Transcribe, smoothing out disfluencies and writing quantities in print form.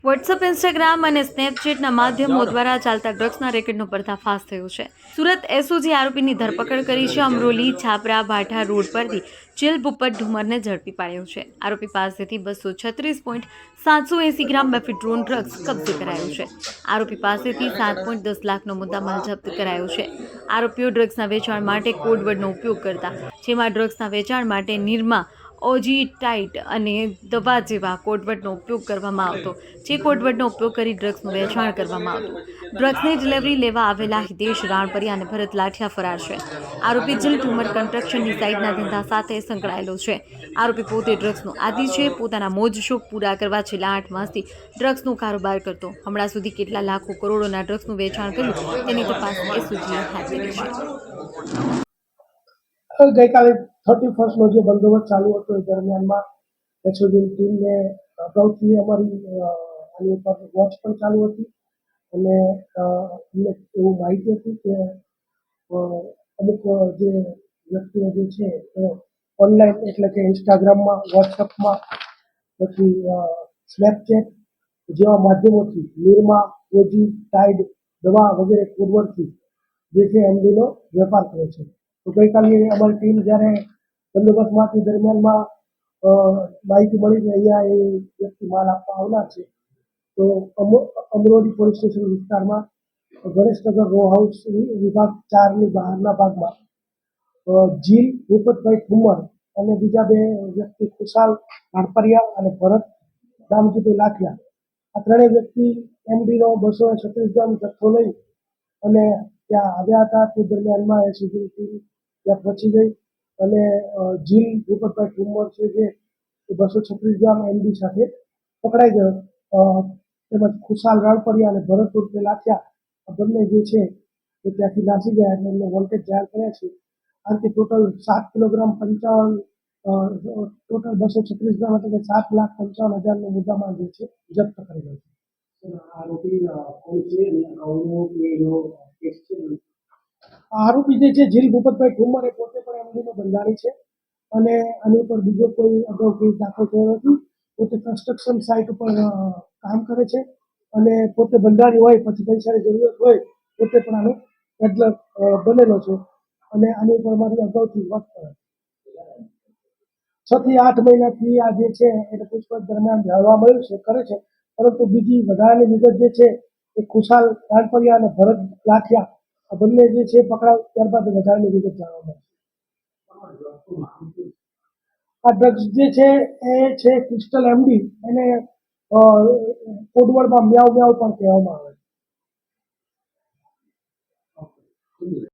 WhatsApp, Instagram અને સ્નેપચેટના માધ્યમો દ્વારા ચાલતા ડ્રગ્સના રેકેટનો પર્દાફાશ થયો છે. સુરત એસઓજી આરોપીની ધરપકડ કરી છે. અમરોલી છાપરા ભાઠા રોડ પરથી ચિલ ભૂપત ઢુમરને ઝડપી પાડ્યો છે. આરોપી પાસેથી 236.780 ગ્રામ મેફિડ્રોન ડ્રગ્સ કબજે કરાયું છે. આરોપી પાસેથી 7.10 લાખનો મુદ્દામાલ જપ્ત કરાયો છે. આરોપીઓ ડ્રગ્સના વેચાણ માટે કોડવર્ડનો ઉપયોગ કરતા, જેમાં ડ્રગ્સના વેચાણ માટે નિરમા, ઓજી, ટાઇટ અને દવા જેવા કોડવર્ડનો ઉપયોગ કરવામાં આવતો, જે કોડવર્ડનો ઉપયોગ કરી ડ્રગ્સનું વેચાણ કરવામાં આવતું. ડ્રગ્સની ડિલિવરી લેવા આવેલા હિતેશ રાણપરિયા અને ભરત લાઠિયા ફરાર છે. આરોપી ચિલ ઢુમર કન્સ્ટ્રક્શનની સાઇટના ધંધા સાથે સંકળાયેલો છે. આરોપી પોતે ડ્રગ્સનો આદી છે. પોતાના મોજ શોખ પૂરા કરવા છેલ્લા 8 માસથી ડ્રગ્સનો કારોબાર કરતો. હમણાં સુધી કેટલા લાખો કરોડોના ડ્રગ્સનું વેચાણ કર્યું તેની તપાસ એસઓજીએ હાથ ધરી છે. ગઈકાલે 31નો જે બંદોબસ્ત ચાલુ હતો એ દરમિયાનમાં એસઓજીની ટીમને અગાઉથી અમારી આની ઉપર વોચ પણ ચાલુ હતી અને અમને એવું માહિતી હતી કે અમુક જે વ્યક્તિઓ જે છે એ ઓનલાઈન એટલે કે ઇન્સ્ટાગ્રામમાં, વોટ્સઅપમાં, પછી સ્નેપચેટ જેવા માધ્યમોથી નિરમા, ઓજી, ટાઇડ દવા વગેરે કોડવર્ડથી જે છે એમડીનો વેપાર કરે છે. તો ગઈકાલે અમારી ટીમ જ્યારે બંદોબસ્તમાંથી દરમિયાનમાં માહિતી મળી કે અહીંયા એ વ્યક્તિ માલ આપવા આવનાર છે, તો અમરોલી પોલીસ સ્ટેશન વિસ્તારમાં ગણેશનગર રો હાઉસ વિભાગ 4ની બહારના ભાગમાં જીલ ભૂપતભાઈ ઠુમર અને બીજા 2 વ્યક્તિ ખુશાલ રાણપરિયા અને ભરત દામજીભાઈ લાઠિયા, આ ત્રણેય વ્યક્તિ એમડીનો 236 ગ્રામ જથ્થો લઈ અને ત્યાં આવ્યા હતા. તે દરમિયાનમાં એસઓજીની ટીમ ત્યાં પહોંચી ગઈ અને જીલ ભૂપતભાઈ ઠુમર છે જે 236 ગ્રામ એમડી સાથે પકડાઈ ગયો. તેમજ ખુશાલ રાણપરિયા અને ભરત ઉર્ફે લાઠિયા આ બંને જે છે એ ત્યાંથી નાસી ગયા એટલે એમને વોન્ટેડ જાહેર કર્યા છે. આથી ટોટલ 7 કિલોગ્રામ 55 ટોટલ 236 ગ્રામ એટલે કે 7,55,000નો મુદ્દામાલ જે છે જપ્ત કરેલો છે. આરોપી જે છે જીલ ભૂપતભાઈ ઠુમર એ પોતે પણ એમડીનો બંધાણી છે અને આની ઉપર બીજો કોઈ અગાઉ કેસ દાખલ થયો નથી. પોતે કન્સ્ટ્રક્શન સાઇટ ઉપર કામ કરે છે અને પોતે બંધાણી હોય પછી પૈસાની જરૂરત હોય પોતે પણ આનો પેડલર બનેલો છે અને આની ઉપર મારી અગાઉથી વાત કરે 6 થી 8 મહિનાથી આ જે છે એને પૂછપરછ દરમિયાન જાણવા મળ્યું છે કરે છે, પરંતુ બીજી વધારાની વિગત જે છે એ ખુશાલ રાણપરિયા અને ભરત લાઠિયા આ બંને જે છે પકડાય ત્યારબાદ વધારાની વિગત જાણવા મળશે. આ ડ્રગ્સ જે છે એ છે ક્રિસ્ટલ એમડી, એને કોડવર્ડમાં મ્યાઉ મ્યાઉ પણ કહેવામાં આવે છે.